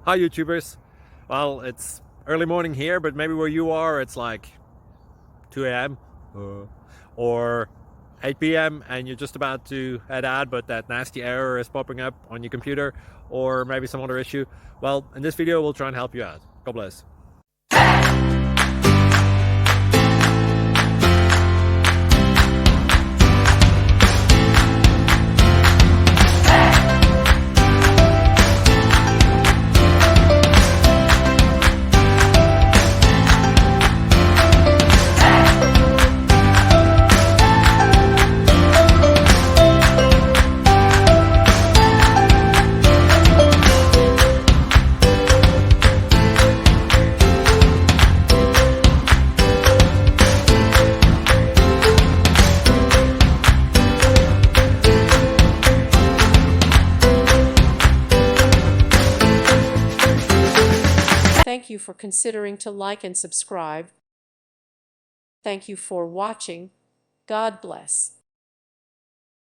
Hi YouTubers. Well, it's early morning here, but maybe where you are it's like 2 a.m. Or 8 p.m. and you're just about to head out, but that nasty error is popping up on your computer, or maybe some other issue. Well, in this video we'll try and help you out. God bless. Thank you for considering to like and subscribe. Thank you for watching. God bless.